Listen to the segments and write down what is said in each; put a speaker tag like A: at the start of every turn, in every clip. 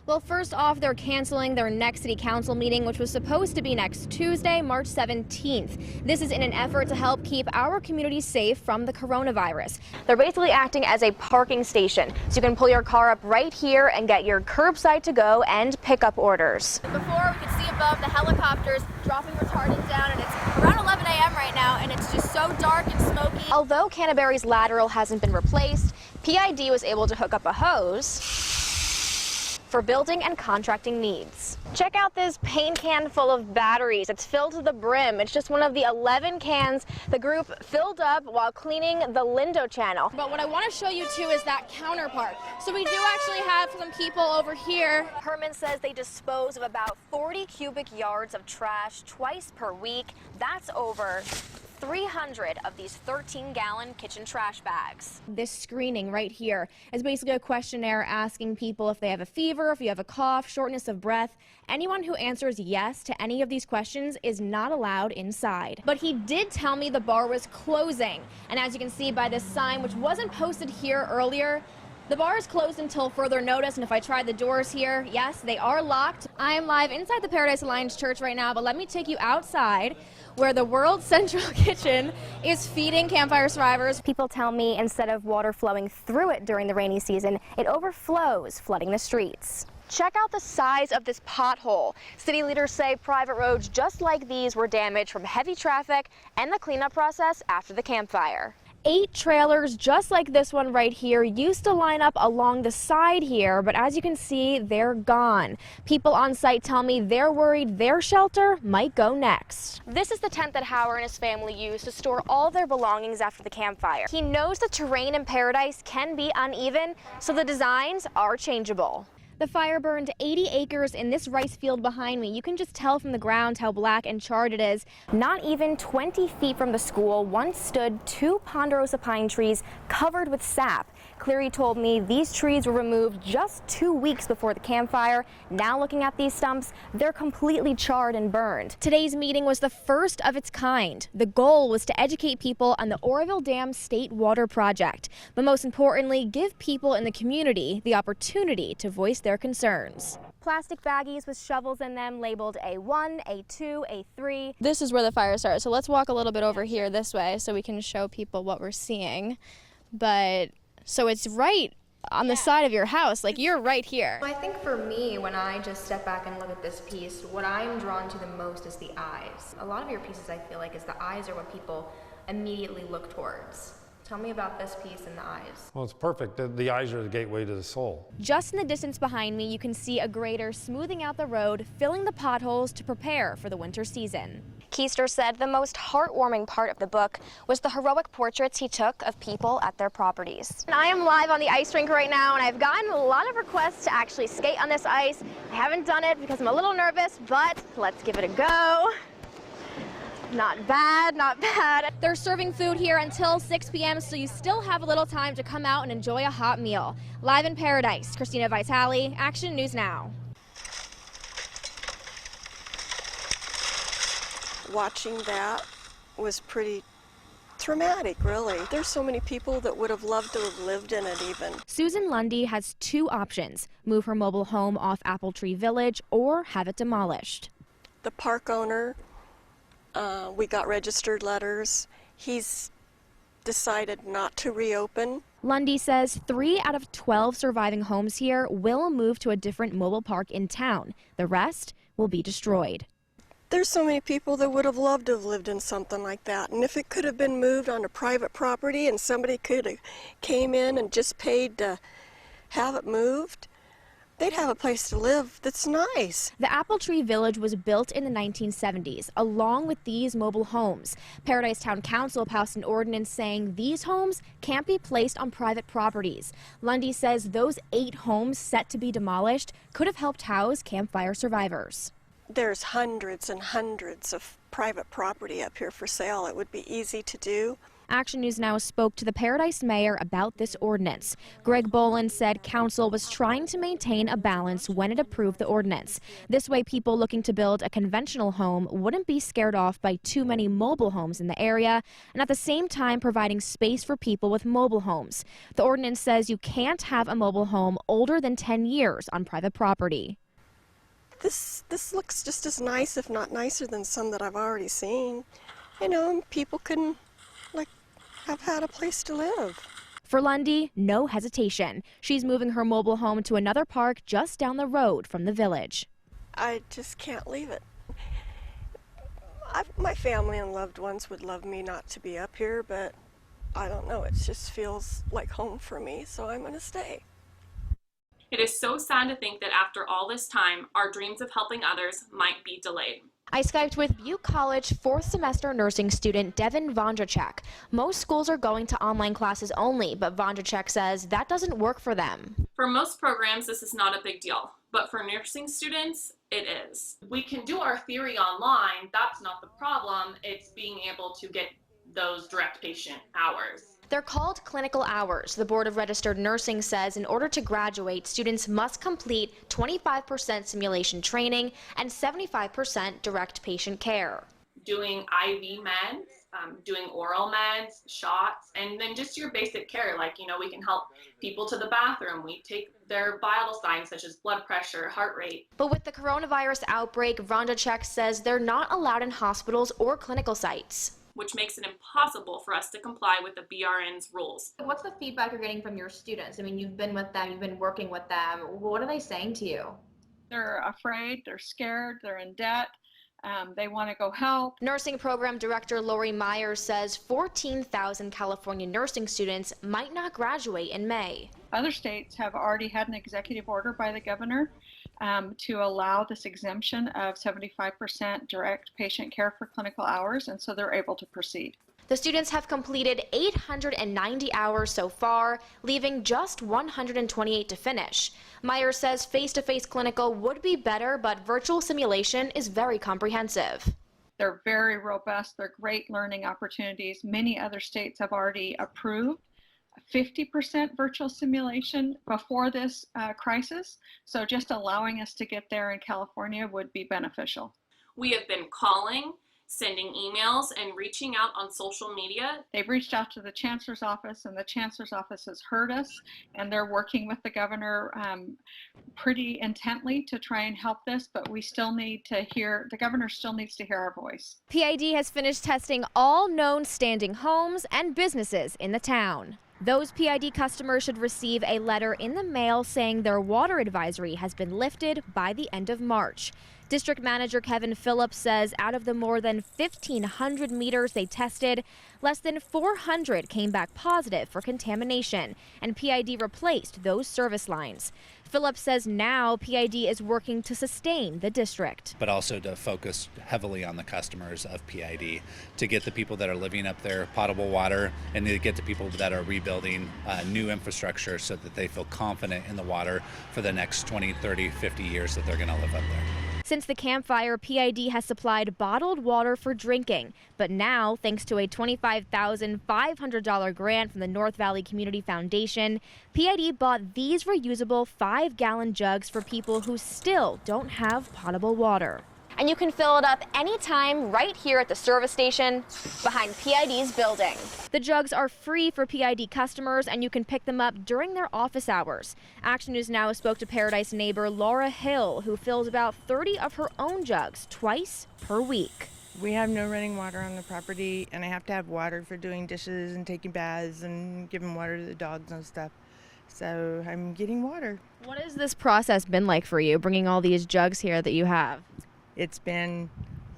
A: Well, first off, they're canceling their next city council meeting, which was supposed to be next Tuesday, March 17th. This is in an effort to help keep our community safe from the coronavirus. They're basically acting as a parking station, so you can pull your car up right here and get your curbside to go and pickup orders. Before, we could see above the helicopters dropping retardant down, and it's around 11 a.m. right now, and it's just so dark and smoky. Although Canterbury's lateral hasn't been replaced, PID was able to hook up a hose for building and contracting needs. Check out this paint can full of batteries. It's filled to the brim. It's just one of the 11 cans the group filled up while cleaning the Lindo Channel. But what I want to show you too is that counterpart. So we do actually have some people over here. Herman says they dispose of about 40 cubic yards of trash twice per week. That's over 300 of these 13-gallon kitchen trash bags. This screening right here is basically a questionnaire asking people if they have a fever, if you have a cough, shortness of breath. Anyone who answers yes to any of these questions is not allowed inside. But he did tell me the bar was closing. And as you can see by this sign, which wasn't posted here earlier, the bar is closed until further notice, and if I try the doors here, yes, they are locked. I am live inside the Paradise Alliance Church right now, but let me take you outside where the World Central Kitchen is feeding campfire survivors. People tell me instead of water flowing through it during the rainy season, it overflows, flooding the streets. Check out the size of this pothole. City leaders say private roads just like these were damaged from heavy traffic and the cleanup process after the campfire. 8 trailers just like this one right here used to line up along the side here, but as you can see, they're gone. People on site tell me they're worried their shelter might go next. This is the tent that Howard and his family used to store all their belongings after the campfire. He knows the terrain in Paradise can be uneven, so the designs are changeable. The fire burned 80 acres in this rice field behind me. You can just tell from the ground how black and charred it is. Not even 20 feet from the school once stood 2 ponderosa pine trees covered with sap. Cleary told me these trees were removed just 2 weeks before the campfire. Now looking at these stumps, they're completely charred and burned. Today's meeting was the first of its kind. The goal was to educate people on the Oroville Dam State Water Project, but most importantly, give people in the community the opportunity to voice their concerns. Plastic baggies with shovels in them labeled A1, A2, A3. This is where the fire started, so let's walk a little bit over here this way so we can show people what we're seeing. But so it's right on the side of your house, like you're right here. I think for me, when I just step back and look at this piece, what I'm drawn to the most is the eyes. A lot of your pieces, I feel like, is the eyes are what people immediately look towards. Tell me about this piece and the eyes.
B: Well, it's perfect. The eyes are the gateway to the soul.
A: Just in the distance behind me, you can see a grader smoothing out the road, filling the potholes to prepare for the winter season. Keister said the most heartwarming part of the book was the heroic portraits he took of people at their properties. And I am live on the ice rink right now, and I've gotten a lot of requests to actually skate on this ice. I haven't done it because I'm a little nervous, but let's give it a go. Not bad, not bad. They're serving food here until 6 p.m., so you still have a little time to come out and enjoy a hot meal. Live in Paradise, Christina Vitale, Action News Now.
C: Watching that was pretty traumatic, really. There's so many people that would have loved to have lived in it even.
A: Susan Lundy has 2 options: move her mobile home off Apple Tree Village or have it demolished.
C: The park owner, we got registered letters. He's decided not to reopen.
A: Lundy says 3 out of 12 surviving homes here will move to a different mobile park in town. The rest will be destroyed.
C: There's so many people that would have loved to have lived in something like that. And if it could have been moved on a private property and somebody could have came in and just paid to have it moved, they'd have a place to live that's nice.
A: The Apple Tree Village was built in the 1970s, along with these mobile homes. Paradise Town Council passed an ordinance saying these homes can't be placed on private properties. Lundy says those 8 homes set to be demolished could have helped house campfire survivors.
C: There's hundreds and hundreds of private property up here for sale. It would be easy to do.
A: Action News Now spoke to the Paradise mayor about this ordinance. Greg Boland said council was trying to maintain a balance when it approved the ordinance. This way, people looking to build a conventional home wouldn't be scared off by too many mobile homes in the area, and at the same time providing space for people with mobile homes. The ordinance says you can't have a mobile home older than 10 years on private property.
C: This looks just as nice, if not nicer, than some that I've already seen. You know, and people can have had a place to live.
A: For Lundy, no hesitation. She's moving her mobile home to another park just down the road from the village.
C: I just can't leave it. My family and loved ones would love me not to be up here, but I don't know, it just feels like home for me, so I'm going to stay.
D: It is so sad to think that after all this time, our dreams of helping others might be delayed.
A: I Skyped with Butte College fourth semester nursing student Devin Vondrachek. Most schools are going to online classes only, but Vondrachek says that doesn't work for them.
D: For most programs, this is not a big deal, but for nursing students, it is. We can do our theory online, that's not the problem. It's being able to get those direct patient hours.
A: They're called clinical hours. The Board of Registered Nursing says in order to graduate, students must complete 25% simulation training and 75% direct patient care.
D: Doing IV meds, doing oral meds, shots, and then just your basic care. Like, you know, we can help people to the bathroom. We take their vital signs such as blood pressure, heart rate.
A: But with the coronavirus outbreak, Vondrachek says they're not allowed in hospitals or clinical sites,
D: which makes it impossible for us to comply with the BRN's rules.
A: What's the feedback you're getting from your students? I mean, you've been with them, you've been working with them. What are they saying to you?
E: They're afraid, they're scared, they're in debt. They want to go help.
A: Nursing Program Director Lori Myers says 14,000 California nursing students might not graduate in May.
E: Other states have already had an executive order by the governor to allow this exemption of 75% direct patient care for clinical hours, and so they're able to proceed.
A: The students have completed 890 hours so far, leaving just 128 to finish. Myers says face-to-face clinical would be better, but virtual simulation is very comprehensive.
E: They're very robust, they're great learning opportunities. Many other states have already approved 50% virtual simulation before this crisis, so just allowing us to get there in California would be beneficial.
D: We have been calling, sending emails, and reaching out on social media.
E: They've reached out to the Chancellor's office, and the Chancellor's office has heard us, and they're working with the governor pretty intently to try and help this, but we still need to hear, the governor still needs to hear our voice.
A: PID has finished testing all known standing homes and businesses in the town. Those PID customers should receive a letter in the mail saying their water advisory has been lifted by the end of March. District Manager Kevin Phillips says out of the more than 1,500 meters they tested, less than 400 came back positive for contamination, and PID replaced those service lines. Phillips says now PID is working to sustain the district,
F: but also to focus heavily on the customers of PID, to get the people that are living up there potable water, and to get the people that are rebuilding new infrastructure so that they feel confident in the water for the next 20, 30, 50 years that they're going to live up there.
A: Since the campfire, PID has supplied bottled water for drinking. But now, thanks to a $25,500 grant from the North Valley Community Foundation, PID bought these reusable 5-gallon jugs for people who still don't have potable water. And you can fill it up anytime right here at the service station behind PID's building. The jugs are free for PID customers, and you can pick them up during their office hours. Action News Now spoke to Paradise neighbor Laura Hill, who fills about 30 of her own jugs twice per week.
G: We have no running water on the property, and I have to have water for doing dishes and taking baths and giving water to the dogs and stuff. So I'm getting water.
A: What has this process been like for you, bringing all these jugs here that you have?
G: It's been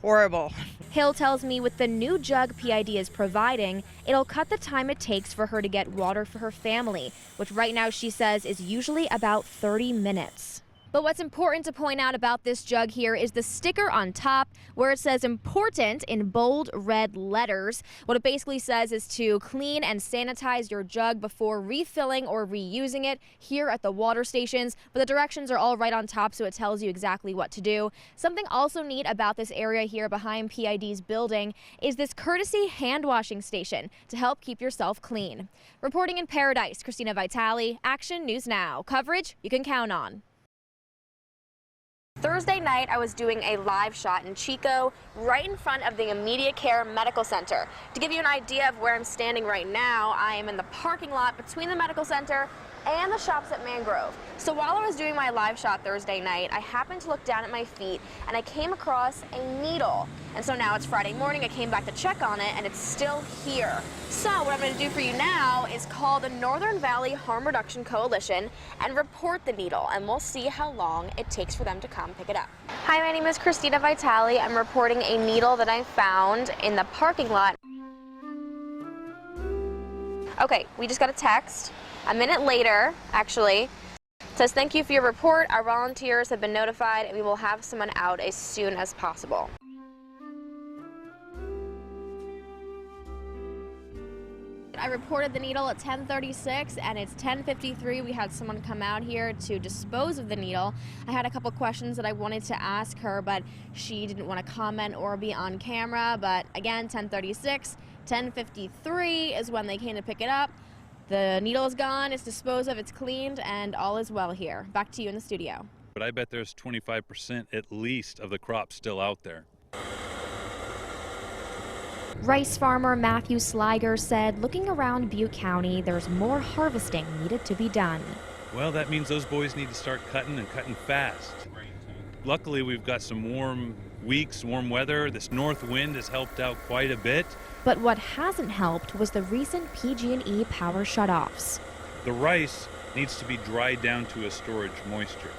G: horrible.
A: Hill tells me with the new jug PID is providing, it'll cut the time it takes for her to get water for her family, which right now she says is usually about 30 minutes. But what's important to point out about this jug here is the sticker on top where it says important in bold red letters. What it basically says is to clean and sanitize your jug before refilling or reusing it here at the water stations. But the directions are all right on top, so it tells you exactly what to do. Something also neat about this area here behind PID's building is this courtesy hand washing station to help keep yourself clean. Reporting in Paradise, Christina Vitale, Action News Now. Coverage you can count on. Thursday night, I was doing a live shot in Chico, right in front of the Immediate Care Medical Center. To give you an idea of where I'm standing right now, I am in the parking lot between the medical center and the shops at Mangrove. So while I was doing my live shot Thursday night, I happened to look down at my feet and I came across a needle. And so now it's Friday morning, I came back to check on it and it's still here. So what I'm going to do for you now is call the Northern Valley Harm Reduction Coalition and report the needle, and we'll see how long it takes for them to come pick it up. Hi, my name is Christina Vitale. I'm reporting a needle that I found in the parking lot. Okay, we just got a text. A minute later, actually, it says, "Thank you for your report. Our volunteers have been notified and we will have someone out as soon as possible." I reported the needle at 10:36 and it's 10:53. We had someone come out here to dispose of the needle. I had a couple questions that I wanted to ask her, but she didn't want to comment or be on camera. But again, 10:36, 10:53 is when they came to pick it up. The needle is gone, it's disposed of, it's cleaned, and all is well here. Back to you in the studio.
H: But I bet there's 25% at least of the crop still out there.
A: Rice farmer Matthew Sliger said looking around Butte County, there's more harvesting needed to be done.
H: Well, that means those boys need to start cutting and cutting fast. Luckily, we've got some warm weeks, warm weather. This north wind has helped out quite a bit.
A: But what hasn't helped was the recent PG&E power shutoffs.
H: The rice needs to be dried down to a storage moisture.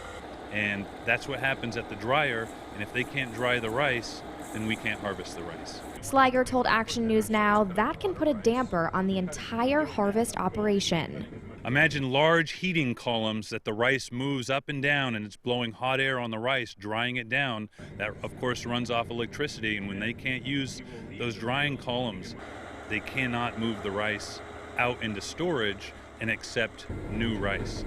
H: And that's what happens at the dryer. And if they can't dry the rice, then we can't harvest the rice.
A: Sliger told Action News Now that can put a damper on the entire harvest operation.
H: Imagine large heating columns that the rice moves up and down and it's blowing hot air on the rice, drying it down. That, of course, runs off electricity, and when they can't use those drying columns, they cannot move the rice out into storage and accept new rice.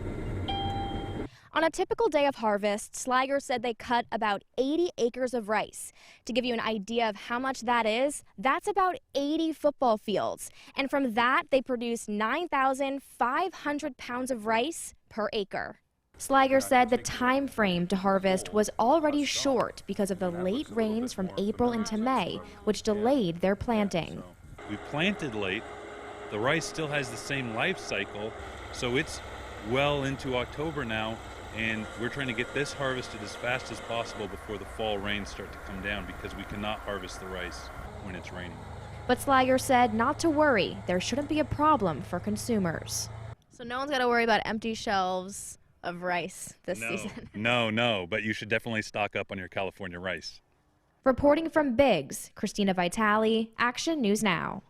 A: On a typical day of harvest, Sliger said they cut about 80 acres of rice. To give you an idea of how much that is, that's about 80 football fields. And from that, they produce 9,500 pounds of rice per acre. Sliger said the time frame to harvest was already short because of the late rains from April into May, which delayed their planting.
H: We planted late. The rice still has the same life cycle, so it's well into October now. And we're trying to get this harvested as fast as possible before the fall rains start to come down, because we cannot harvest the rice when it's raining.
A: But Sliger said not to worry. There shouldn't be a problem for consumers. So no one's got to worry about empty shelves of rice this season.
H: No, but you should definitely stock up on your California rice.
A: Reporting from Biggs, Christina Vitale, Action News Now.